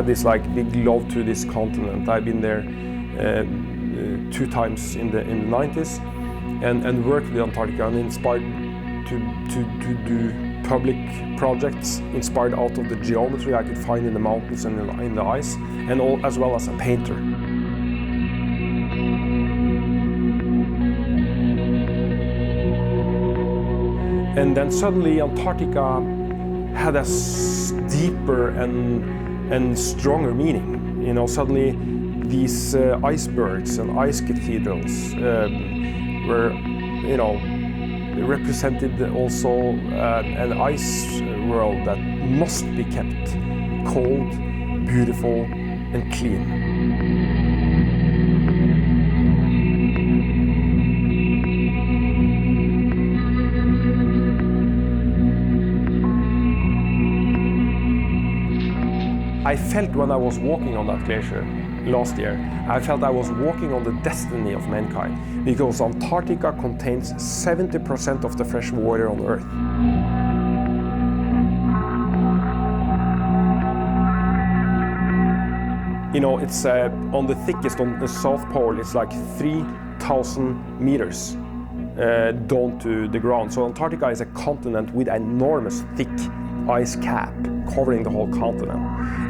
this like big love to this continent. I've been there 2 times in the 90s and worked with Antarctica and inspired to do public projects inspired out of the geometry I could find in the mountains and in the ice, and as well as a painter. And then suddenly Antarctica had a deeper and stronger meaning. You know, suddenly these icebergs and ice cathedrals were, you know, represented also an ice world that must be kept cold, beautiful, and clean. I felt when I was walking on that glacier last year, I felt I was walking on the destiny of mankind, because Antarctica contains 70% of the fresh water on Earth. You know, it's on the thickest, on the South Pole, it's like 3,000 meters down to the ground. So Antarctica is a continent with enormous thick ice cap covering the whole continent.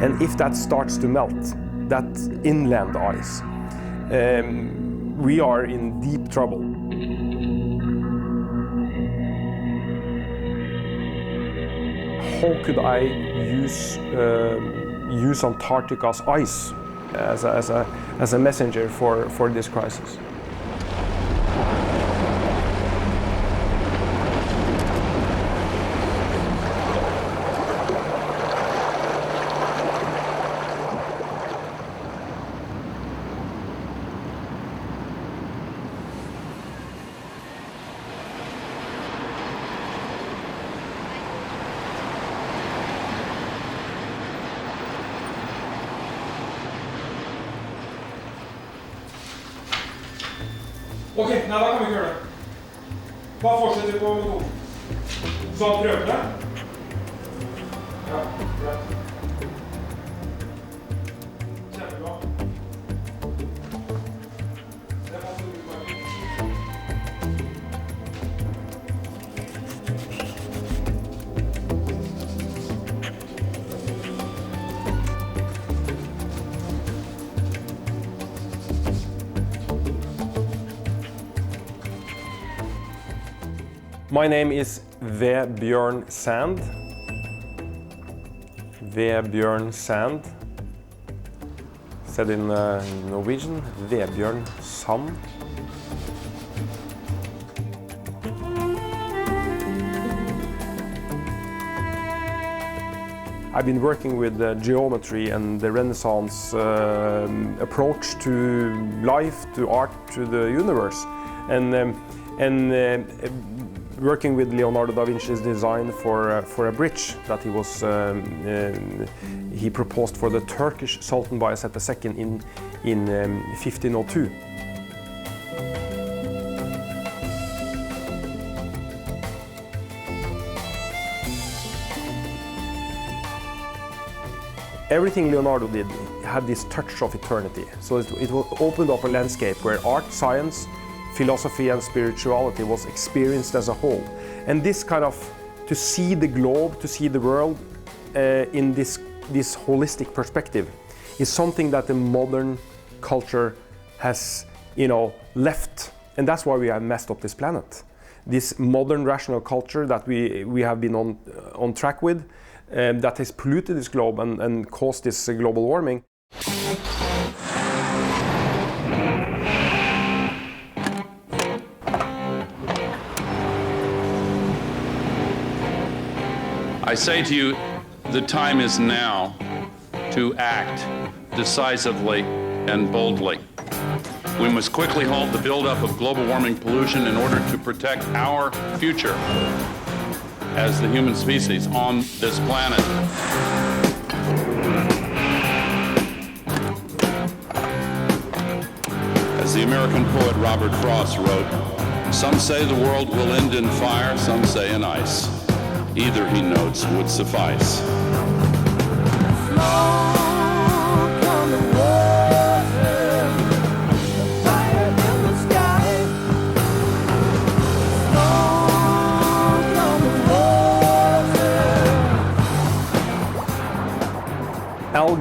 And if that starts to melt, that inland ice, we are in deep trouble. How could I use Antarctica's ice as a messenger for this crisis? Ok, nei, da kan vi gjøre det. Bare fortsett på metoden. Så prøver det. Ja, greit. Kjempebra. Det passer utmerket. My name is Vebjorn Sand. Vebjorn Sand. Said in Norwegian, Vebjorn Sand. I've been working with geometry and the Renaissance approach to life, to art, to the universe. And working with Leonardo da Vinci's design for a bridge that he proposed for the Turkish Sultan Bayezid II in 1502. Everything Leonardo did had this touch of eternity. So it opened up a landscape where art, science, philosophy and spirituality was experienced as a whole. And this kind of, to see the globe, to see the world in this holistic perspective is something that the modern culture has, you know, left. And that's why we have messed up this planet. This modern rational culture that we have been on track with, that has polluted this globe and caused this global warming. I say to you, the time is now to act decisively and boldly. We must quickly halt the buildup of global warming pollution in order to protect our future as the human species on this planet. As the American poet Robert Frost wrote, "Some say the world will end in fire, some say in ice. Either, he notes, would suffice." Flow.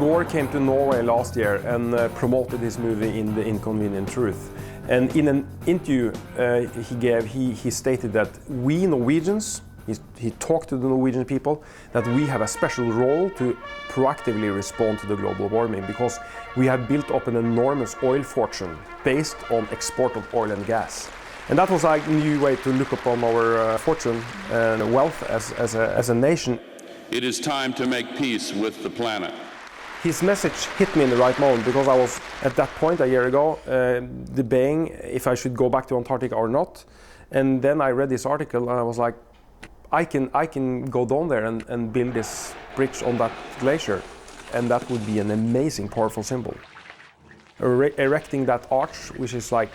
Gore came to Norway last year and promoted his movie In the Inconvenient Truth. And in an interview he gave, he stated that we Norwegians, he talked to the Norwegian people, that we have a special role to proactively respond to the global warming because we have built up an enormous oil fortune based on export of oil and gas. And that was a new way to look upon our fortune and wealth as a nation. It is time to make peace with the planet. His message hit me in the right moment because I was at that point a year ago debating if I should go back to Antarctica or not. And then I read this article and I was like, I can go down there and build this bridge on that glacier, and that would be an amazing, powerful symbol. Erecting that arch, which is like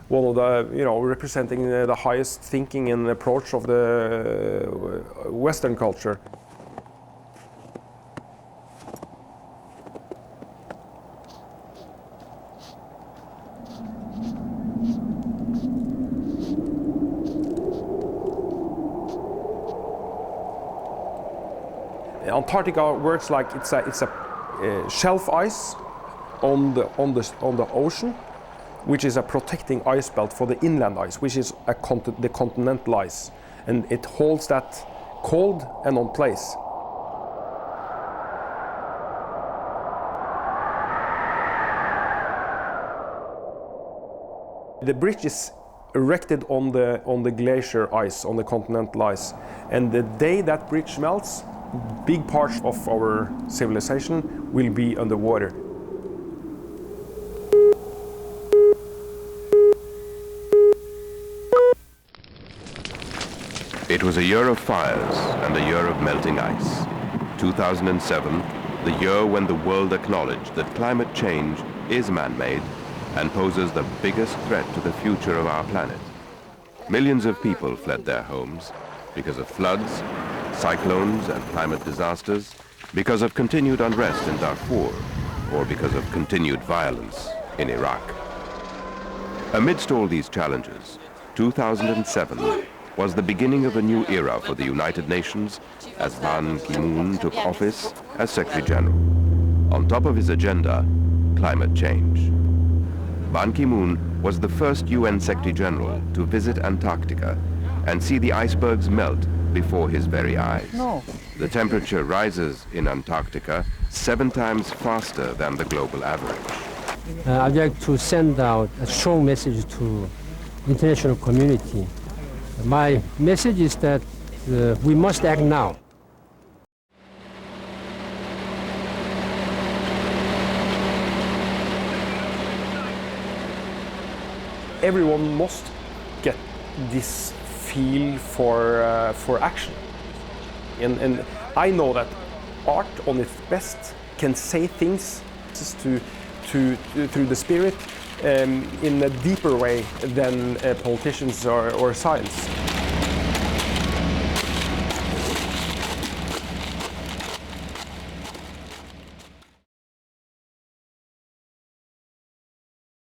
one of the, representing the highest thinking and approach of the Western culture. Antarctica works like it's a shelf ice on the ocean, which is a protecting ice belt for the inland ice, which is the continental ice, and it holds that cold and on place. The bridge is erected on the glacier ice, on the continental ice, and the day that bridge melts, big parts of our civilization will be underwater. It was a year of fires and a year of melting ice. 2007, the year when the world acknowledged that climate change is man-made and poses the biggest threat to the future of our planet. Millions of people fled their homes because of floods, cyclones and climate disasters, because of continued unrest in Darfur, or because of continued violence in Iraq. Amidst all these challenges, 2007 was the beginning of a new era for the United Nations as Ban Ki-moon took office as Secretary General. On top of his agenda, climate change. Ban Ki-moon was the first UN Secretary General to visit Antarctica and see the icebergs melt before his very eyes. No. The temperature rises in Antarctica 7 times faster than the global average. I'd like to send out a strong message to the international community. My message is that we must act now. Everyone must get this feel for action. And I know that art on its best can say things through the spirit in a deeper way than politicians or science.